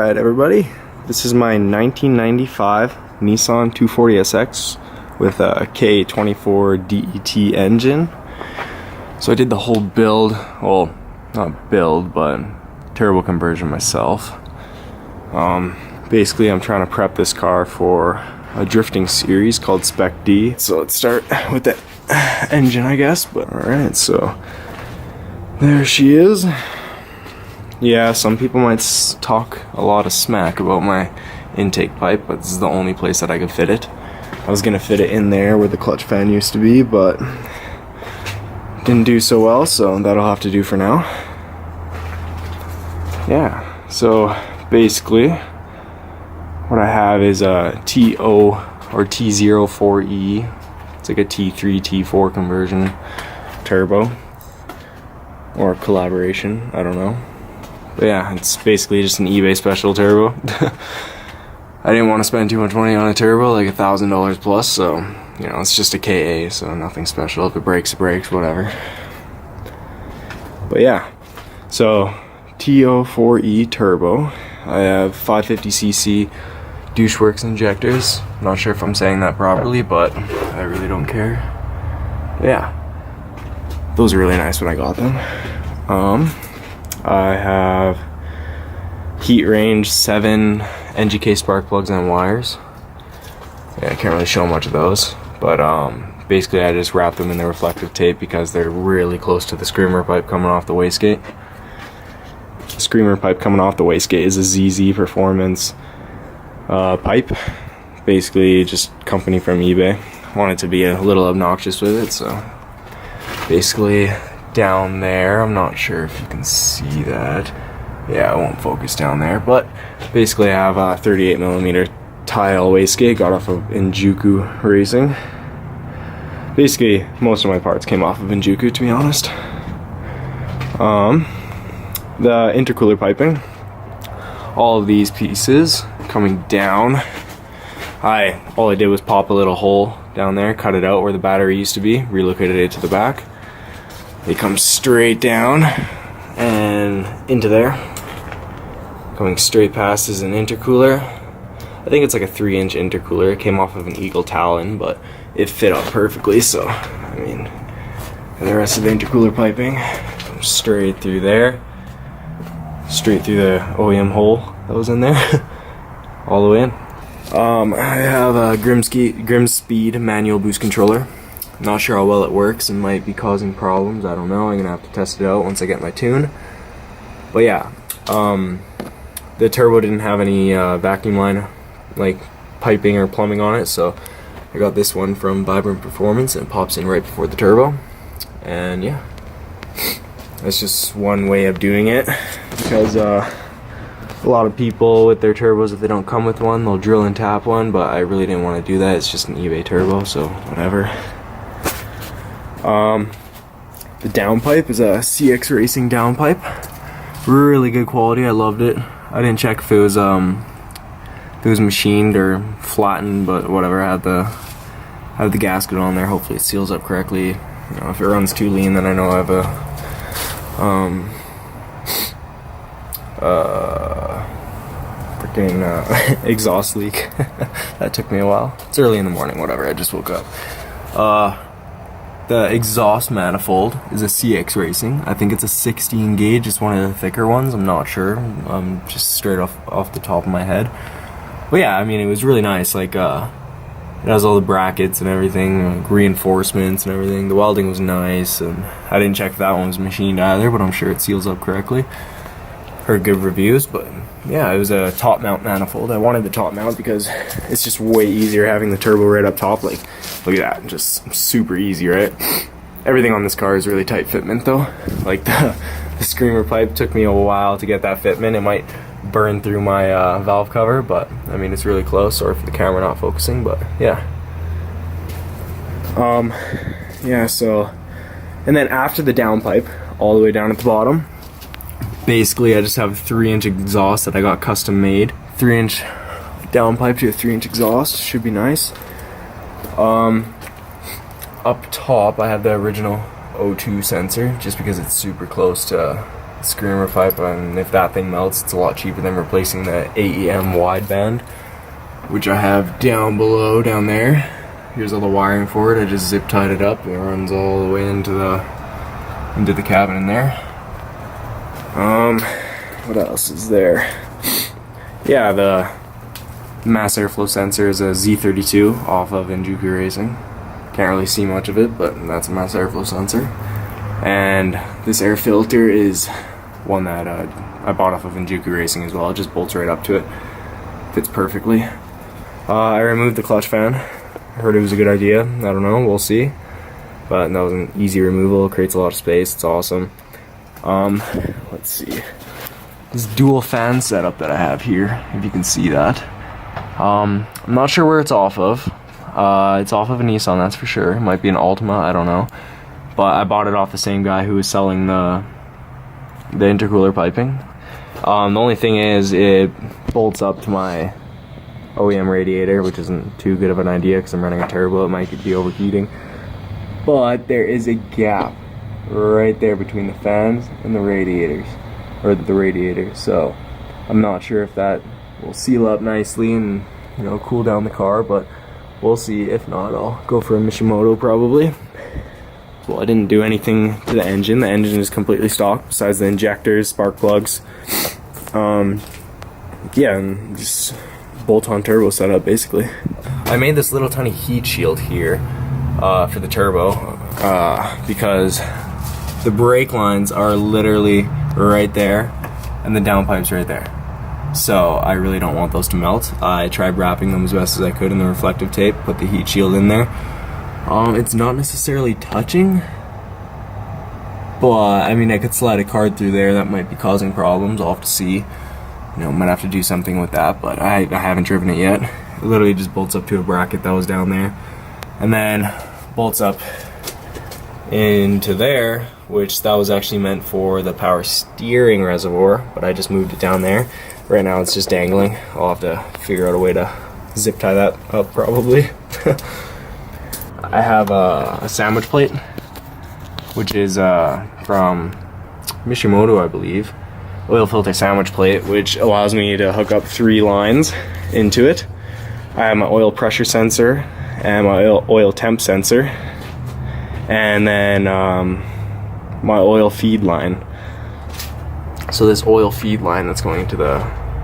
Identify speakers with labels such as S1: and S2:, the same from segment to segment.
S1: Alright everybody, this is my 1995 Nissan 240SX with a K24 DET engine. So I did the whole build, well, not build, but turbo conversion myself. Basically I'm trying to prep this car for a drifting series called Spec D. So let's start with the engine, I guess. But alright, so there she is. Yeah, some people might talk a lot of smack about my intake pipe, but this is the only place that I could fit it. I was gonna fit it in there where the clutch fan used to be, but didn't do so well, so that'll have to do for now. Yeah, so basically what I have is a TO or T04E. It's like a T3, T4 conversion turbo or collaboration, I don't know. But yeah, it's basically just an eBay special turbo. I didn't want to spend too much money on a turbo, like $1,000 plus, so you know, it's just a KA, so nothing special. If it breaks, it breaks, whatever. But yeah, so TO4E turbo. I have 550cc doucheworks injectors. Not sure if I'm saying that properly, but I really don't care. But yeah, those are really nice when I got them. I have heat range 7 NGK spark plugs and wires. Yeah, I can't really show much of those, but basically I just wrap them in the reflective tape because they're really close to the screamer pipe coming off the wastegate. The screamer pipe coming off the wastegate is a ZZ Performance pipe, basically just company from eBay. Wanted to be a little obnoxious with it, so basically down there, I'm not sure if you can see that. Yeah, I won't focus down there, but basically I have a 38mm tile wastegate, got off of Injuku Racing. Basically, most of my parts came off of Injuku, to be honest. The intercooler piping, all of these pieces coming down. All I did was pop a little hole down there, cut it out where the battery used to be, relocated it to the back. They come straight down and into there. Coming straight past is an intercooler. I think it's like a 3-inch intercooler. It came off of an Eagle Talon, but it fit up perfectly, so I mean, and the rest of the intercooler piping comes straight through there. Straight through the OEM hole that was in there. All the way in. I have a Grimspeed manual boost controller. Not sure how well it works. It might be causing problems. I don't know. I'm gonna have to test it out once I get my tune. But yeah, the turbo didn't have any vacuum line like piping or plumbing on it, so I got this one from Vibrant Performance, and it pops in right before the turbo. And yeah, that's just one way of doing it, because a lot of people with their turbos, if they don't come with one, they'll drill and tap one, but I really didn't want to do that. It's just an eBay turbo, so whatever. The downpipe is a CX Racing downpipe. Really good quality. I loved it. I didn't check if it was machined or flattened, but whatever. I have the gasket on there. Hopefully it seals up correctly. You know, if it runs too lean, then I know I have a freaking exhaust leak. That took me a while. It's early in the morning. Whatever. I just woke up. The exhaust manifold is a CX Racing. I think it's a 16 gauge. It's one of the thicker ones. I'm not sure. Just straight off the top of my head. But yeah, I mean, it was really nice. Like, it has all the brackets and everything, like reinforcements and everything. The welding was nice, and I didn't check if that one was machined either, but I'm sure it seals up correctly. Heard good reviews, but yeah, it was a top mount manifold. I wanted the top mount because it's just way easier having the turbo right up top. Like, look at that, just super easy, right? Everything on this car is really tight fitment though. Like the screamer pipe took me a while to get that fitment. It might burn through my valve cover, but I mean, it's really close. Sorry for the camera not focusing, but yeah. Yeah, so, and then after the downpipe, all the way down at the bottom, basically I just have a 3-inch exhaust that I got custom made. 3-inch downpipe to a 3-inch exhaust, should be nice. Up top I have the original O2 sensor, just because it's super close to screamer pipe, and if that thing melts, it's a lot cheaper than replacing the AEM wideband, which I have down below, down there. Here's all the wiring for it. I just zip tied it up. It runs all the way into the cabin in there. What else is there? Yeah, the mass airflow sensor is a Z32 off of Injectors Racing. Can't really see much of it, but that's a mass airflow sensor. And this air filter is one that I bought off of Injectors Racing as well. It just bolts right up to it. Fits perfectly. I removed the clutch fan. I heard it was a good idea. I don't know, we'll see. But that was an easy removal. It creates a lot of space. It's awesome. Let's see. This dual fan setup that I have here, if you can see that. I'm not sure where it's off of. It's off of a Nissan, that's for sure. It might be an Altima, I don't know. But I bought it off the same guy who was selling the intercooler piping. The only thing is, it bolts up to my OEM radiator, which isn't too good of an idea because I'm running a turbo. It might be overheating. But there is a gap right there between the fans and the radiators, or the radiator. So I'm not sure if that will seal up nicely and, you know, cool down the car, but we'll see. If not, I'll go for a Mishimoto probably. Well, I didn't do anything to the engine. The engine is completely stock, besides the injectors, spark plugs. Yeah, and just bolt-on turbo setup basically. I made this little tiny heat shield here for the turbo because the brake lines are literally right there and the downpipe's right there. So I really don't want those to melt. I tried wrapping them as best as I could in the reflective tape, put the heat shield in there. It's not necessarily touching, but I mean, I could slide a card through there. That might be causing problems. I'll have to see. You know, might have to do something with that, but I haven't driven it yet. It literally just bolts up to a bracket that was down there, and then bolts up into there, which that was actually meant for the power steering reservoir, but I just moved it down there. Right now it's just dangling. I'll have to figure out a way to zip tie that up probably. I have a sandwich plate, which is from Mishimoto, I believe. Oil filter sandwich plate, which allows me to hook up 3 lines into it. I have my oil pressure sensor and my oil temp sensor, and then my oil feed line. So this oil feed line that's going into the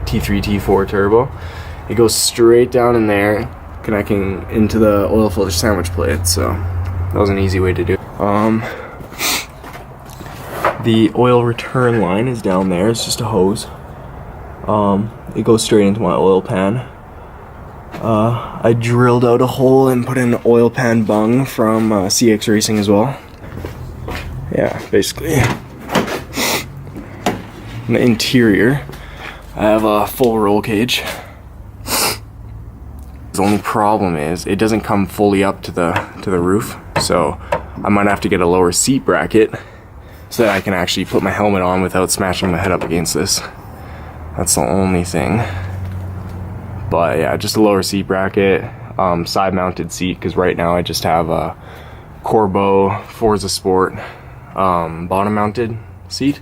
S1: T3, T4 turbo, it goes straight down in there, connecting into the oil filter sandwich plate. So that was an easy way to do it. The oil return line is down there. It's just a hose. It goes straight into my oil pan. I drilled out a hole and put in an oil pan bung from CX Racing as well. Yeah, basically. In the interior, I have a full roll cage. The only problem is it doesn't come fully up to the roof, so I might have to get a lower seat bracket so that I can actually put my helmet on without smashing my head up against this. That's the only thing. But yeah, just a lower seat bracket, side mounted seat, because right now I just have a Corbeau Forza Sport bottom mounted seat.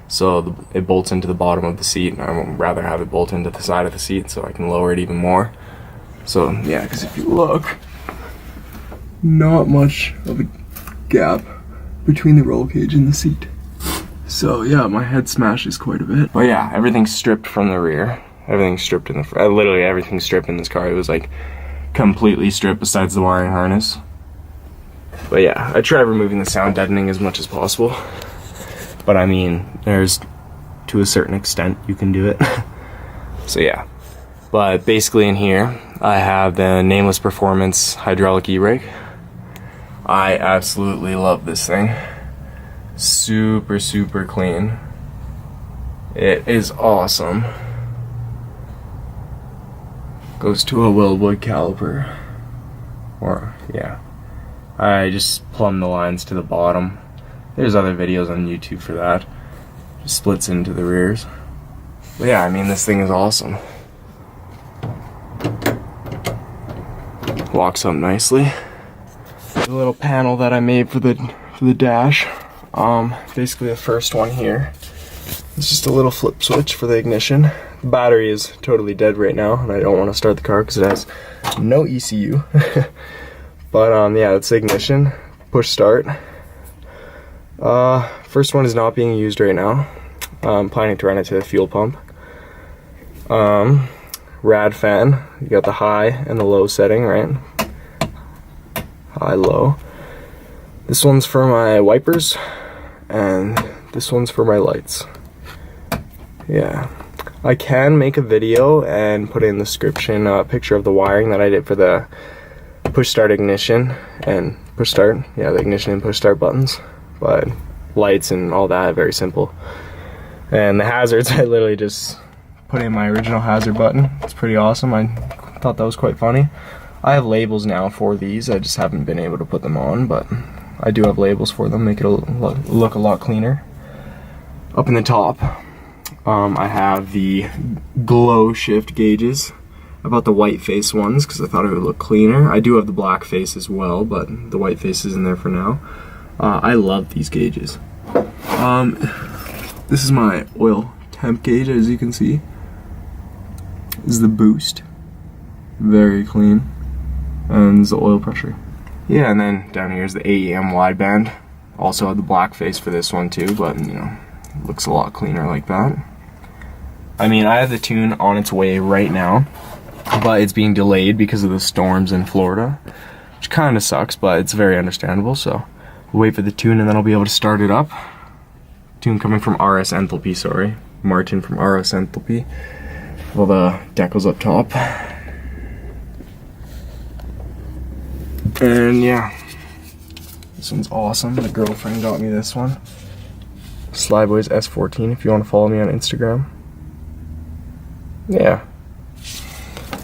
S1: So it bolts into the bottom of the seat, and I would rather have it bolt into the side of the seat so I can lower it even more. So yeah, because if you look, not much of a gap between the roll cage and the seat. So yeah, my head smashes quite a bit. But yeah, everything's stripped from the rear. Everything's stripped in the front. Literally everything's stripped in this car. It was like completely stripped besides the wiring harness. But yeah, I tried removing the sound deadening as much as possible. But I mean, there's, to a certain extent, you can do it. So yeah. But basically in here, I have the Nameless Performance hydraulic e-brake. I absolutely love this thing. Super, super clean. It is awesome. Goes to a Wilwood caliper. Or, yeah. I just plumb the lines to the bottom. There's other videos on YouTube for that. Just splits into the rears. But yeah, I mean, this thing is awesome. Locks up nicely. The little panel that I made for the dash. Basically the first one here. It's just a little flip switch for the ignition. The battery is totally dead right now, and I don't want to start the car because it has no ECU. But yeah, it's the ignition. Push start. First one is not being used right now. I'm planning to run it to the fuel pump. Rad fan. You got the high and the low setting, right? High, low. This one's for my wipers, and this one's for my lights. Yeah, I can make a video and put in the description a picture of the wiring that I did for the push start ignition and push start. Yeah, the ignition and push start buttons, but lights and all that, very simple. And the hazards, I literally just put in my original hazard button. It's pretty awesome. I thought that was quite funny. I have labels now for these. I just haven't been able to put them on, but I do have labels for them, make it look a lot cleaner. Up in the top, I have the glow shift gauges. I bought the white face ones because I thought it would look cleaner. I do have the black face as well, but the white face is in there for now. I love these gauges. This is my oil temp gauge, as you can see. This is the boost. Very clean. And this is the oil pressure. Yeah, and then down here is the AEM wideband. Also have the black face for this one too, but you know, it looks a lot cleaner like that. I mean, I have the tune on its way right now, but it's being delayed because of the storms in Florida, which kind of sucks, but it's very understandable. So we'll wait for the tune and then I'll be able to start it up. Tune coming from RS Enthalpy, sorry. Martin from RS Enthalpy. All the decals up top. And yeah, this one's awesome. The girlfriend got me this one. Slyboys S14 if you want to follow me on Instagram. Yeah.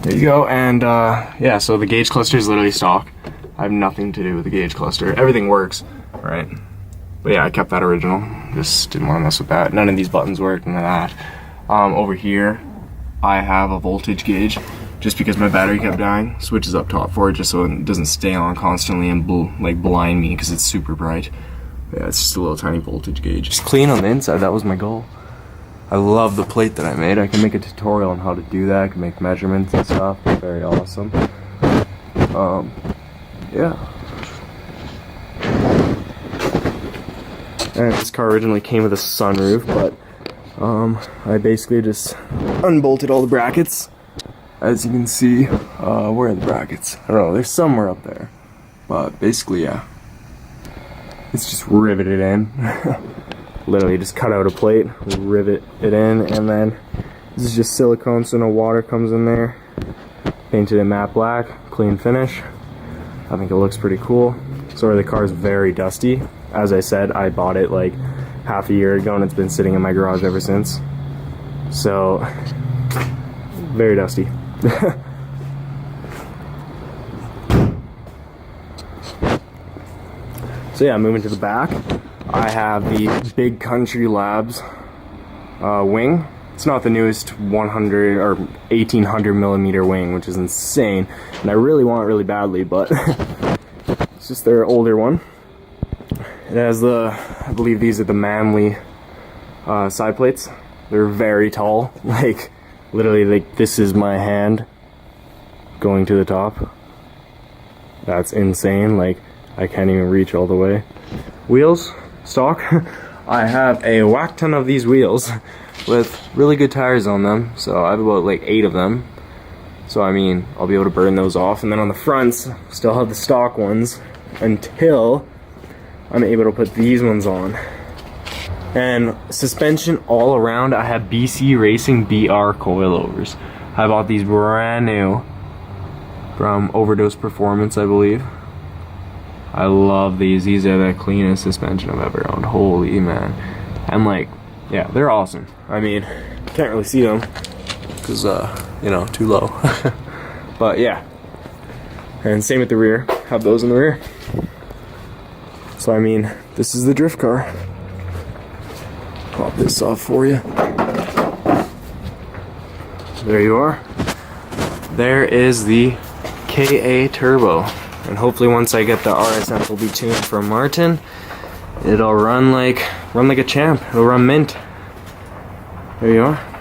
S1: There you go. And yeah, so the gauge cluster is literally stock. I have nothing to do with the gauge cluster. Everything works, right? But yeah, I kept that original. Just didn't want to mess with that. None of these buttons work, none of that. Over here, I have a voltage gauge. Just because my battery kept dying, switches up top for it just so it doesn't stay on constantly and blind me because it's super bright. Yeah, it's just a little tiny voltage gauge. Just clean on the inside, that was my goal. I love the plate that I made. I can make a tutorial on how to do that. I can make measurements and stuff. Very awesome. Yeah. And this car originally came with a sunroof, but I basically just unbolted all the brackets. As you can see, where are the brackets? I don't know, they're somewhere up there. But basically, yeah. It's just riveted in. Literally just cut out a plate, rivet it in, and then this is just silicone so no water comes in there. Painted in matte black, clean finish. I think it looks pretty cool. Sorry, the car is very dusty. As I said, I bought it like half a year ago and it's been sitting in my garage ever since. So, very dusty. So yeah, moving to the back, I have the Big Country Labs wing. It's not the newest 100 or 1800 millimeter wing, which is insane, and I really want it really badly, but it's just their older one. It has the, I believe these are the Manly side plates. They're very tall, like literally like this is my hand going to the top. That's insane, like I can't even reach all the way. Wheels, stock. I have a whack ton of these wheels with really good tires on them, so I have about like 8 of them. So I mean, I'll be able to burn those off, and then on the fronts, still have the stock ones until I'm able to put these ones on. And suspension all around, I have BC Racing BR coilovers. I bought these brand new from Overdose Performance, I believe. I love these. These are the cleanest suspension I've ever owned. Holy man. And like, yeah, they're awesome. I mean, can't really see them because, you know, too low. But yeah. And same with the rear. Have those in the rear. So I mean, this is the drift car. Pop this off for you. There you are. There is the KA Turbo. And hopefully once I get the RS Enthalpy tune from Martin, it'll run like a champ. It'll run mint. There you are.